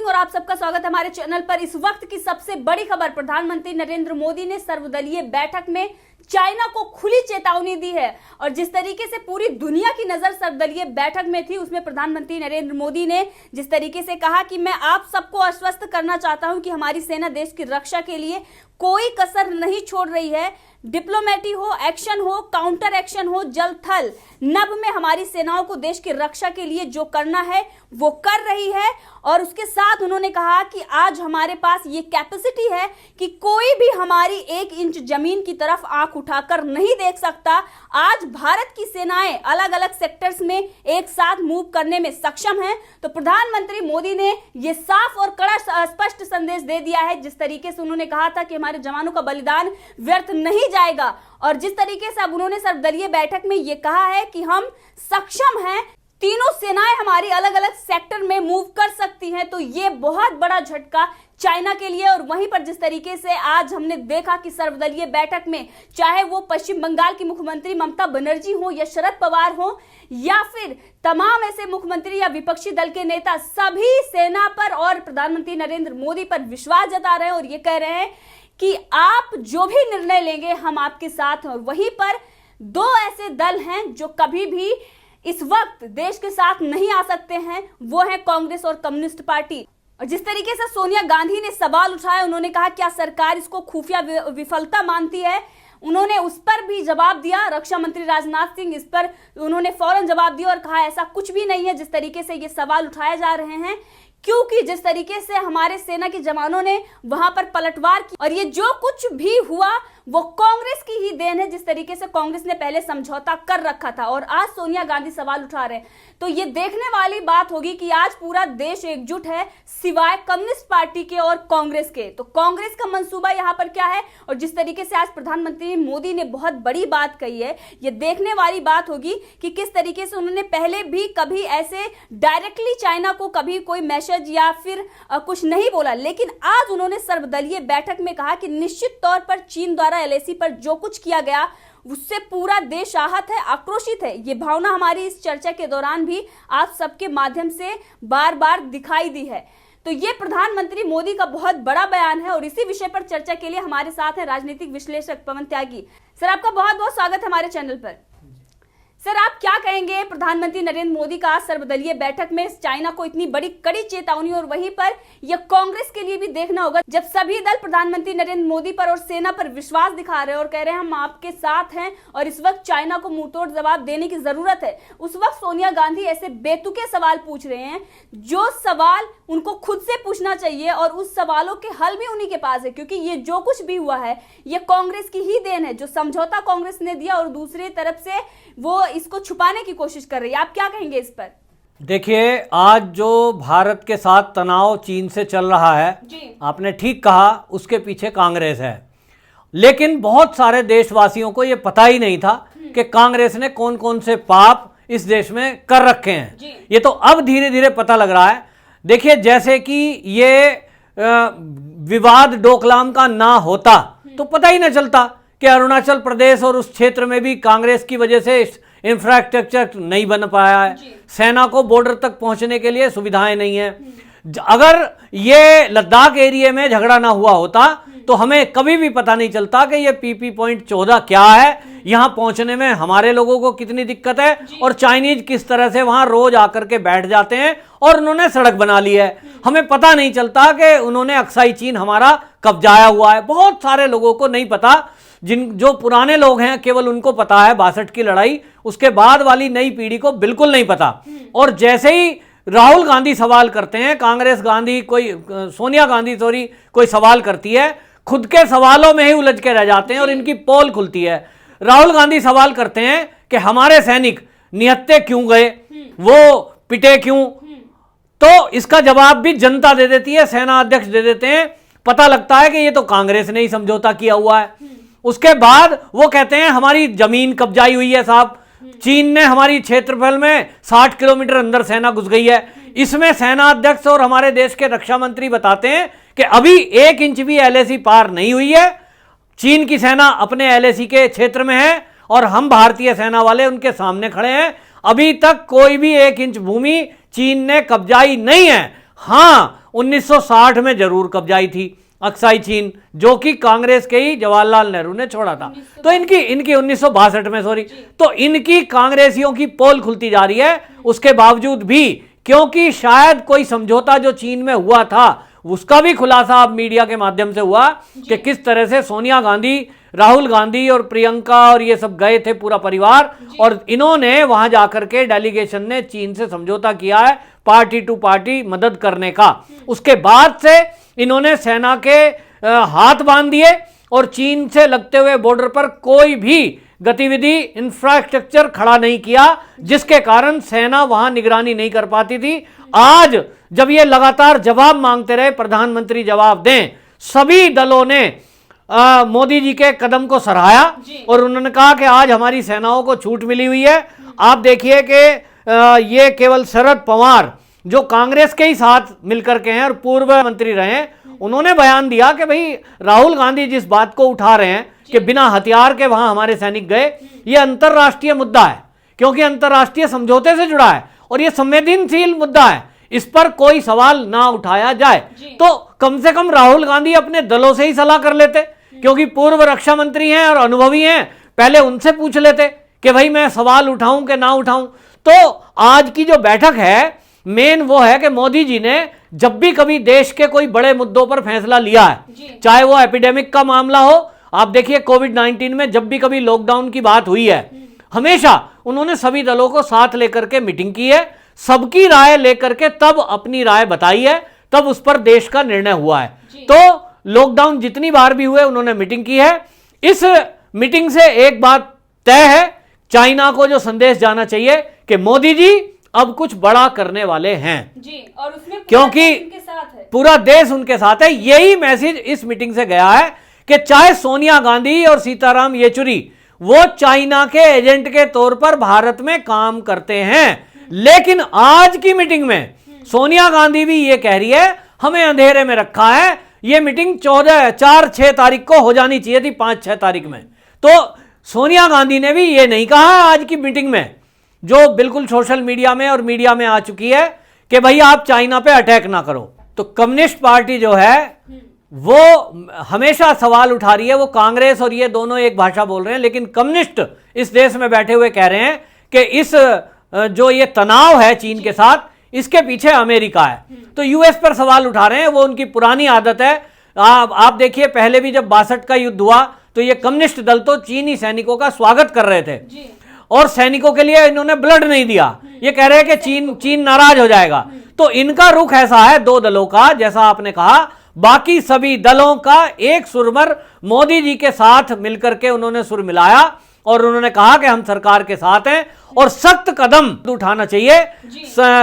सिंह और आप सबका स्वागत है हमारे चैनल पर। इस वक्त की सबसे बड़ी खबर, प्रधानमंत्री नरेंद्र मोदी ने सर्वदलीय बैठक में चाइना को खुली चेतावनी दी है। और जिस तरीके से पूरी दुनिया की नजर सर्वदलीय बैठक में थी, उसमें प्रधानमंत्री नरेंद्र मोदी ने जिस तरीके से कहा कि मैं आप सबको आश्वस्त करना चाहता हूं कि हमारी सेना देश की रक्षा के लिए कोई कसर नहीं छोड़ रही है। डिप्लोमेटी हो, एक्शन हो, काउंटर एक्शन हो, जल थल नभ में हमारी सेनाओं को देश की रक्षा के लिए जो करना है वो कर रही है। और उसके साथ उन्होंने कहा कि आज हमारे पास ये कैपेसिटी है कि कोई भी हमारी 1 इंच जमीन की तरफ आंख उठाकर नहीं देख सकता। आज भारत की सेनाएं अलग अलग सेक्टर्स में एक साथ मूव करने में सक्षम हैं। तो प्रधानमंत्री मोदी ने ये साफ और कड़ा स्पष्ट संदेश दे दिया है। जिस तरीके से उन्होंने कहा था कि हमारे जवानों का बलिदान व्यर्थ नहीं जाएगा, और जिस तरीके से अब उन्होंने सर्वदलीय बैठक में ये कहा है कि हम सक्षम हैं, तीनों सेनाएं हमारी अलग अलग सेक्टर में मूव कर सकती हैं। तो ये बहुत बड़ा झटका चाइना के लिए। और वहीं पर जिस तरीके से आज हमने देखा कि सर्वदलीय बैठक में चाहे वो पश्चिम बंगाल की मुख्यमंत्री ममता बनर्जी हो या शरद पवार हो या फिर तमाम ऐसे मुख्यमंत्री या विपक्षी दल के नेता, सभी सेना पर और प्रधानमंत्री नरेंद्र मोदी पर विश्वास जता रहे हैं और ये कह रहे हैं कि आप जो भी निर्णय लेंगे हम आपके साथ हैं। और वहीं पर 2 ऐसे दल हैं जो कभी भी इस वक्त देश के साथ नहीं आ सकते हैं, वो है कांग्रेस और कम्युनिस्ट पार्टी। और जिस तरीके से सोनिया गांधी ने सवाल उठाया, उन्होंने कहा क्या सरकार इसको खुफिया विफलता मानती है, उन्होंने उस पर भी जवाब दिया। रक्षा मंत्री राजनाथ सिंह इस पर उन्होंने फौरन जवाब दिया और कहा ऐसा कुछ भी नहीं है जिस तरीके से ये सवाल उठाए जा रहे हैं, क्योंकि जिस तरीके से हमारे सेना के जवानों ने वहां पर पलटवार की और ये जो कुछ भी हुआ वो कांग्रेस की ही देन है। जिस तरीके से कांग्रेस ने पहले समझौता कर रखा था और आज सोनिया गांधी सवाल उठा रहे हैं, तो ये देखने वाली बात होगी कि आज पूरा देश एकजुट है सिवाय कम्युनिस्ट पार्टी के और कांग्रेस के। तो कांग्रेस का मंसूबा यहाँ पर क्या है और जिस तरीके से आज प्रधानमंत्री मोदी ने बहुत बड़ी बात कही है, ये देखने वाली बात होगी कि किस तरीके से उन्होंने पहले भी कभी ऐसे डायरेक्टली चाइना को कभी कोई मैसेज या फिर कुछ नहीं बोला, लेकिन आज उन्होंने सर्वदलीय बैठक में कहा कि निश्चित तौर पर चीन द्वारा एलएसी पर जो कुछ किया गया उससे पूरा देश आहत है, आक्रोशित है। ये भावना हमारी इस चर्चा के दौरान भी आप सबके माध्यम से बार बार दिखाई दी है। तो ये प्रधानमंत्री मोदी का बहुत बड़ा बयान है और इसी विषय पर चर्चा के लिए हमारे साथ है राजनीतिक विश्लेषक पवन त्यागी। सर, आपका बहुत बहुत स्वागत है हमारे चैनल पर। सर, आप क्या कहेंगे प्रधानमंत्री नरेंद्र मोदी का सर्वदलीय बैठक में चाइना को इतनी बड़ी कड़ी चेतावनी, और वहीं पर यह कांग्रेस के लिए भी देखना होगा जब सभी दल प्रधानमंत्री नरेंद्र मोदी पर और सेना पर विश्वास दिखा रहे हैं और कह रहे हैं हम आपके साथ हैं और इस वक्त चाइना को मुंहतोड़ जवाब देने की जरूरत है। उस वक्त सोनिया गांधी ऐसे बेतुके सवाल पूछ रहे हैं जो सवाल उनको खुद से पूछना चाहिए और उस सवालों के हल भी उन्हीं के पास है, क्योंकि ये जो कुछ भी हुआ है ये कांग्रेस की ही देन है। जो समझौता कांग्रेस ने दिया और दूसरी तरफ से वो इसको छुपाने की कोशिश कर रही है, आप क्या कहेंगे इस पर? देखिए, आज जो भारत के साथ तनाव चीन से चल रहा है, आपने ठीक कहा, उसके पीछे कांग्रेस है। लेकिन बहुत सारे देशवासियों को यह पता ही नहीं था कि कांग्रेस ने कौन कौन से पाप इस देश में कर रखे हैं। ये तो अब धीरे धीरे पता लग रहा है। देखिए, जैसे कि ये विवाद डोकलाम का ना होता तो पता ही ना चलता कि अरुणाचल प्रदेश और उस क्षेत्र में भी कांग्रेस की वजह से इंफ्रास्ट्रक्चर नहीं बन पाया है, सेना को बॉर्डर तक पहुंचने के लिए सुविधाएं नहीं है। अगर ये लद्दाख एरिया में झगड़ा ना हुआ होता तो हमें कभी भी पता नहीं चलता कि ये PP पॉइंट 14 क्या है, यहां पहुंचने में हमारे लोगों को कितनी दिक्कत है और चाइनीज किस तरह से वहां रोज आकर के बैठ जाते हैं और उन्होंने सड़क बना ली है। हमें पता नहीं चलता कि उन्होंने अक्साई चीन हमारा कब्जाया हुआ है। बहुत सारे लोगों को नहीं पता, जो पुराने लोग हैं केवल उनको पता है 62 की लड़ाई, उसके बाद वाली नई पीढ़ी को बिल्कुल नहीं पता। और जैसे ही राहुल गांधी सवाल करते हैं, कांग्रेस गांधी सोनिया गांधी कोई सवाल करती है, खुद के सवालों में ही उलझ के रह जाते हैं और इनकी पोल खुलती है। राहुल गांधी सवाल करते हैं कि हमारे सैनिक निहत्थे क्यों गए, वो पिटे क्यों, तो इसका जवाब भी जनता दे देती है, सेना अध्यक्ष दे देते हैं। पता लगता है कि ये तो कांग्रेस ने ही समझौता किया हुआ है। उसके बाद वो कहते हैं हमारी जमीन कब्जाई हुई है साहब, चीन ने हमारी क्षेत्रफल में 60 किलोमीटर अंदर सेना घुस गई है। इसमें सेना अध्यक्ष और हमारे देश के रक्षा मंत्री बताते हैं कि अभी 1 इंच भी LAC पार नहीं हुई है, चीन की सेना अपने LAC के क्षेत्र में है और हम भारतीय सेना वाले उनके सामने खड़े हैं। अभी तक कोई भी 1 इंच भूमि चीन ने कब्जाई नहीं है। हाँ, 1960 में जरूर कब्जाई थी अक्साई चीन, जो कि कांग्रेस के ही जवाहरलाल नेहरू ने छोड़ा था। तो इनकी 1962 में, सॉरी, तो इनकी कांग्रेसियों की पोल खुलती जा रही है। उसके बावजूद भी, क्योंकि शायद कोई समझौता जो चीन में हुआ था उसका भी खुलासा अब मीडिया के माध्यम से हुआ कि किस तरह से सोनिया गांधी, राहुल गांधी और प्रियंका और ये सब गए थे, पूरा परिवार, और इन्होंने वहां जाकर के डेलीगेशन ने चीन से समझौता किया है पार्टी टू पार्टी मदद करने का। उसके बाद से इन्होंने सेना के हाथ बांध दिए और चीन से लगते हुए बॉर्डर पर कोई भी गतिविधि, इंफ्रास्ट्रक्चर खड़ा नहीं किया, जिसके कारण सेना वहां निगरानी नहीं कर पाती थी। आज जब ये लगातार जवाब मांगते रहे, प्रधानमंत्री जवाब दें, सभी दलों ने मोदी जी के कदम को सराहा और उन्होंने कहा कि आज हमारी सेनाओं को छूट मिली हुई है। आप देखिए कि ये केवल शरद पवार, जो कांग्रेस के ही साथ मिलकर के हैं और पूर्व मंत्री रहे, उन्होंने बयान दिया कि भाई राहुल गांधी जिस बात को उठा रहे हैं कि बिना हथियार के वहां हमारे सैनिक गए, ये अंतर्राष्ट्रीय मुद्दा है, क्योंकि अंतर्राष्ट्रीय समझौते से जुड़ा है और ये संवेदनशील मुद्दा है, इस पर कोई सवाल ना उठाया जाए। तो कम से कम राहुल गांधी अपने दलों से ही सलाह कर लेते, क्योंकि पूर्व रक्षा मंत्री हैं और अनुभवी हैं, पहले उनसे पूछ लेते कि भाई मैं सवाल उठाऊं कि ना उठाऊं। तो आज की जो बैठक है, मेन वो है कि मोदी जी ने जब भी कभी देश के कोई बड़े मुद्दों पर फैसला लिया है, चाहे वो एपिडेमिक का मामला हो, आप देखिए कोविड-19 में जब भी कभी लॉकडाउन की बात हुई है, हमेशा उन्होंने सभी दलों को साथ लेकर के मीटिंग की है, सबकी राय लेकर के तब अपनी राय बताई है, तब उस पर देश का निर्णय हुआ है। तो लॉकडाउन जितनी बार भी हुए उन्होंने मीटिंग की है। इस मीटिंग से एक बात तय है, चाइना को जो संदेश जाना चाहिए कि मोदी जी अब कुछ बड़ा करने वाले हैं जी, और उसमें क्योंकि पूरा देश उनके साथ है। यही मैसेज इस मीटिंग से गया है कि चाहे सोनिया गांधी और सीताराम येचुरी वो चाइना के एजेंट के तौर पर भारत में काम करते हैं, लेकिन आज की मीटिंग में सोनिया गांधी भी ये कह रही है हमें अंधेरे में रखा है। ये मीटिंग 4-6 तारीख को हो जानी चाहिए थी, 5-6 तारीख में। तो सोनिया गांधी ने भी ये नहीं कहा आज की मीटिंग में, जो बिल्कुल सोशल मीडिया में और मीडिया में आ चुकी है, कि भाई आप चाइना पे अटैक ना करो। तो कम्युनिस्ट पार्टी जो है वो हमेशा सवाल उठा रही है, वो कांग्रेस और ये दोनों एक भाषा बोल रहे हैं, लेकिन कम्युनिस्ट इस देश में बैठे हुए कह रहे हैं कि इस जो ये तनाव है चीन के साथ, इसके पीछे अमेरिका है। तो यूएस पर सवाल उठा रहे हैं, वो उनकी पुरानी आदत है। आप देखिए पहले भी जब 62 का युद्ध हुआ तो ये कम्युनिस्ट दल तो चीनी सैनिकों का स्वागत कर रहे थे और सैनिकों के लिए इन्होंने ब्लड नहीं दिया। ये कह रहे हैं कि चीन नाराज हो जाएगा। तो इनका रुख ऐसा है दो दलों का, जैसा आपने कहा, बाकी सभी दलों का एक सुरमर मोदी जी के साथ मिलकर के उन्होंने सुर मिलाया और उन्होंने कहा कि हम सरकार के साथ हैं और सख्त कदम उठाना चाहिए।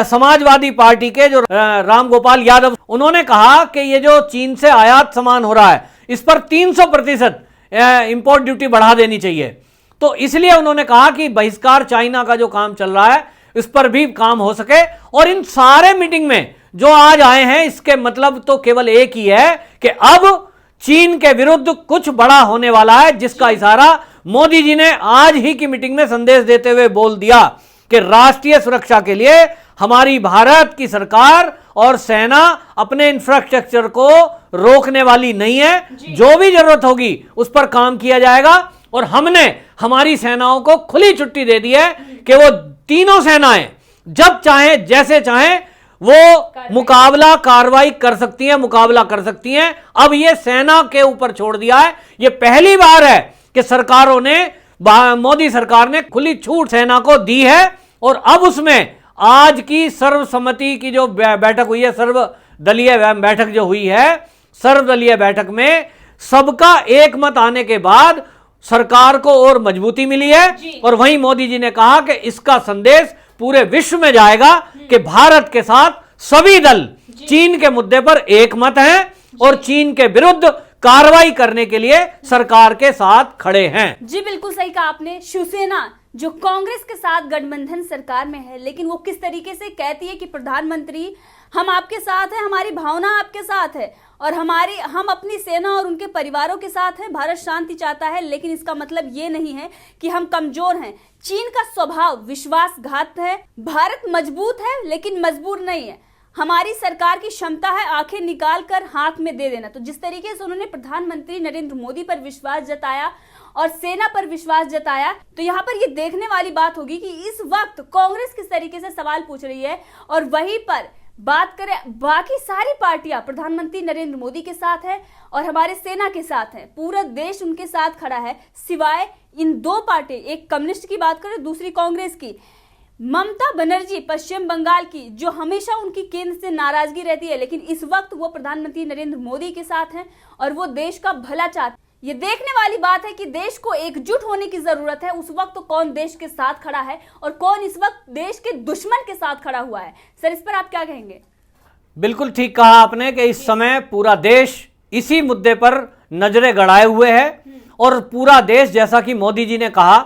समाजवादी पार्टी के जो राम गोपाल यादव, उन्होंने कहा कि ये जो चीन से आयात सामान हो रहा है इस पर 300% इंपोर्ट ड्यूटी बढ़ा देनी चाहिए। तो इसलिए उन्होंने कहा कि बहिष्कार चाइना का जो काम चल रहा है इस पर भी काम हो सके। और इन सारे मीटिंग में जो आज आए हैं इसके मतलब तो केवल एक ही है कि अब चीन के विरुद्ध कुछ बड़ा होने वाला है, जिसका इशारा मोदी जी ने आज ही की मीटिंग में संदेश देते हुए बोल दिया कि राष्ट्रीय सुरक्षा के लिए हमारी भारत की सरकार और सेना अपने इंफ्रास्ट्रक्चर को रोकने वाली नहीं है। जो भी जरूरत होगी उस पर काम किया जाएगा और हमने हमारी सेनाओं को खुली छुट्टी दे दी है कि वो तीनों सेनाएं जब चाहें जैसे चाहें वो मुकाबला कार्रवाई कर सकती हैं, मुकाबला कर सकती हैं। अब ये सेना के ऊपर छोड़ दिया है। ये पहली बार है कि सरकारों ने, मोदी सरकार ने खुली छूट सेना को दी है और अब उसमें आज की सर्वसम्मति की जो बैठक हुई है, सर्वदलीय बैठक जो हुई है, सर्वदलीय बैठक में सबका एक मत आने के बाद सरकार को और मजबूती मिली है। और वहीं मोदी जी ने कहा कि इसका संदेश पूरे विश्व में जाएगा कि भारत के साथ सभी दल चीन के मुद्दे पर एक मत हैं और चीन के विरुद्ध कार्रवाई करने के लिए सरकार के साथ खड़े हैं। जी बिल्कुल सही कहा आपने। शिवसेना जो कांग्रेस के साथ गठबंधन सरकार में है, लेकिन वो किस तरीके से कहती है कि प्रधानमंत्री हम आपके साथ हैं, हमारी भावना आपके साथ है और हम अपनी सेना और उनके परिवारों के साथ हैं। भारत शांति चाहता है, लेकिन इसका मतलब ये नहीं है कि हम कमजोर हैं। चीन का स्वभाव विश्वासघात है। भारत मजबूत है लेकिन मजबूर नहीं है। हमारी सरकार की क्षमता है आंखें निकाल कर हाथ में दे देना। तो जिस तरीके से उन्होंने प्रधानमंत्री नरेंद्र मोदी पर विश्वास जताया और सेना पर विश्वास जताया, तो यहाँ पर ये देखने वाली बात होगी कि इस वक्त कांग्रेस किस तरीके से सवाल पूछ रही है। और वहीं पर बात करें, बाकी सारी पार्टियां प्रधानमंत्री नरेंद्र मोदी के साथ है और हमारे सेना के साथ है, पूरा देश उनके साथ खड़ा है, सिवाय इन दो पार्टी, एक कम्युनिस्ट की बात करें, दूसरी कांग्रेस की। ममता बनर्जी पश्चिम बंगाल की, जो हमेशा उनकी केंद्र से नाराजगी रहती है, लेकिन इस वक्त वो प्रधानमंत्री नरेंद्र मोदी के साथ हैं और वो देश का भला चाहते हैं। ये देखने वाली बात है कि देश को एकजुट होने की जरूरत है। उस वक्त तो कौन देश के साथ खड़ा है और कौन इस वक्त देश के दुश्मन के साथ खड़ा हुआ है। सर, इस पर आप क्या कहेंगे? बिल्कुल ठीक कहा आपने कि इस समय पूरा देश इसी मुद्दे पर नजरें गड़ाए हुए है और पूरा देश, जैसा कि मोदी जी ने कहा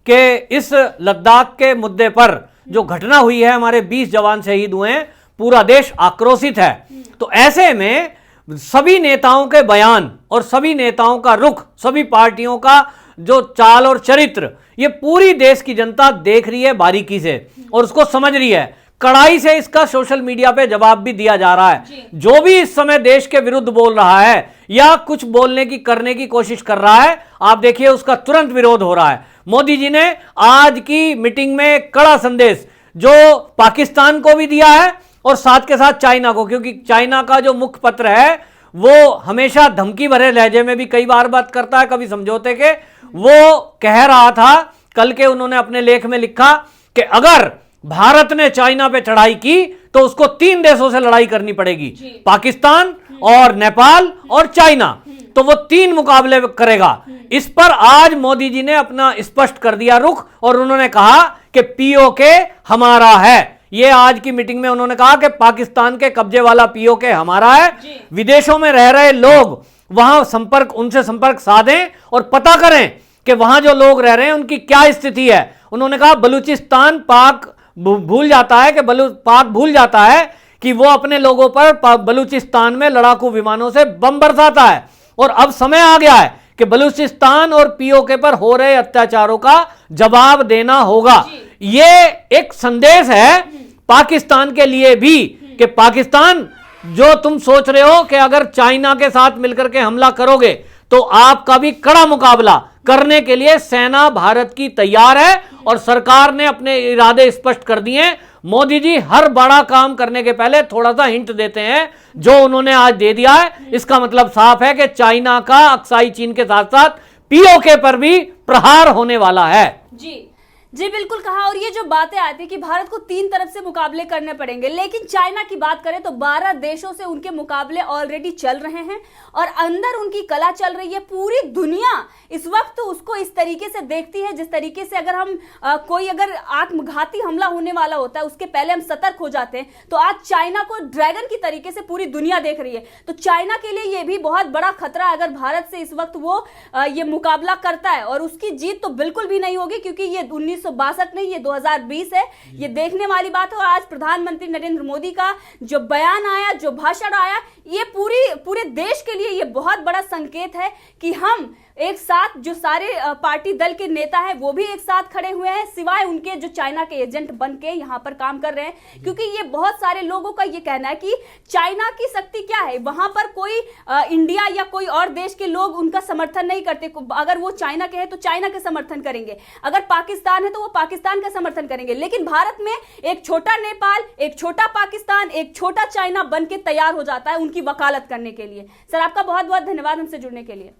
कि इस लद्दाख के मुद्दे पर जो घटना हुई है, हमारे 20 जवान शहीद हुए हैं, पूरा देश आक्रोशित है। तो ऐसे में सभी नेताओं के बयान और सभी नेताओं का रुख, सभी पार्टियों का जो चाल और चरित्र, ये पूरी देश की जनता देख रही है बारीकी से और उसको समझ रही है। कड़ाई से इसका सोशल मीडिया पे जवाब भी दिया जा रहा है। जो भी इस समय देश के विरुद्ध बोल रहा है या कुछ बोलने की करने की कोशिश कर रहा है, आप देखिए उसका तुरंत विरोध हो रहा है। मोदी जी ने आज की मीटिंग में कड़ा संदेश जो पाकिस्तान को भी दिया है और साथ के साथ चाइना को, क्योंकि चाइना का जो मुख पत्र है वो हमेशा धमकी भरे लहजे में भी कई बार बात करता है, कभी समझौते के। वो कह रहा था, कल के उन्होंने अपने लेख में लिखा कि अगर भारत ने चाइना पे चढ़ाई की तो उसको 3 देशों से लड़ाई करनी पड़ेगी, पाकिस्तान और नेपाल और चाइना। तो वो 3 मुकाबले करेगा। इस पर आज मोदी जी ने अपना स्पष्ट कर दिया रुख और उन्होंने कहा कि पीओके हमारा है। ये आज की मीटिंग में उन्होंने कहा कि पाकिस्तान के कब्जे वाला पीओके हमारा है। विदेशों में रह रहे लोग वहां उनसे संपर्क साधें और पता करें कि वहां जो लोग रह रहे हैं उनकी क्या स्थिति है। उन्होंने कहा बलूचिस्तान पाक भूल जाता है कि वो अपने लोगों पर बलूचिस्तान में लड़ाकू विमानों से बम बरसाता है और अब समय आ गया है कि बलूचिस्तान और पीओके पर हो रहे अत्याचारों का जवाब देना होगा। ये एक संदेश है पाकिस्तान के लिए भी कि पाकिस्तान, जो तुम सोच रहे हो कि अगर चाइना के साथ मिलकर के हमला करोगे तो आपका भी कड़ा मुकाबला करने के लिए सेना भारत की तैयार है और सरकार ने अपने इरादे स्पष्ट कर दिए। मोदी जी हर बड़ा काम करने के पहले थोड़ा सा हिंट देते हैं, जो उन्होंने आज दे दिया है। इसका मतलब साफ है कि चाइना का अक्साई चीन के साथ साथ पीओके पर भी प्रहार होने वाला है। जी बिल्कुल कहा। और ये जो बातें आती है कि भारत को 3 तरफ से मुकाबले करने पड़ेंगे, लेकिन चाइना की बात करें तो 12 देशों से उनके मुकाबले ऑलरेडी चल रहे हैं और अंदर उनकी कला चल रही है। पूरी दुनिया इस वक्त उसको इस तरीके से देखती है जिस तरीके से अगर हम कोई अगर आत्मघाती हमला होने वाला होता है उसके पहले हम सतर्क हो जाते हैं, तो आज चाइना को ड्रैगन की तरीके से पूरी दुनिया देख रही है। तो चाइना के लिए ये भी बहुत बड़ा खतरा है अगर भारत से इस वक्त वो ये मुकाबला करता है, और उसकी जीत तो बिल्कुल भी नहीं होगी क्योंकि ये 1962 नहीं, ये 2020 है। ये देखने वाली बात है। और आज प्रधानमंत्री नरेंद्र मोदी का जो बयान आया, जो भाषण आया, ये पूरे देश के लिए ये बहुत बड़ा संकेत है कि हम एक साथ, जो सारे पार्टी दल के नेता हैं वो भी एक साथ खड़े हुए हैं, सिवाय उनके जो चाइना के एजेंट बन के यहाँ पर काम कर रहे हैं। क्योंकि ये बहुत सारे लोगों का ये कहना है कि चाइना की शक्ति क्या है, वहां पर कोई इंडिया या कोई और देश के लोग उनका समर्थन नहीं करते। अगर वो चाइना के हैं तो चाइना के समर्थन करेंगे, अगर पाकिस्तान है तो वो पाकिस्तान का समर्थन करेंगे। लेकिन भारत में एक छोटा नेपाल, एक छोटा पाकिस्तान, एक छोटा चाइना बन के तैयार हो जाता है उनकी वकालत करने के लिए। सर, आपका बहुत बहुत धन्यवाद हमसे जुड़ने के लिए।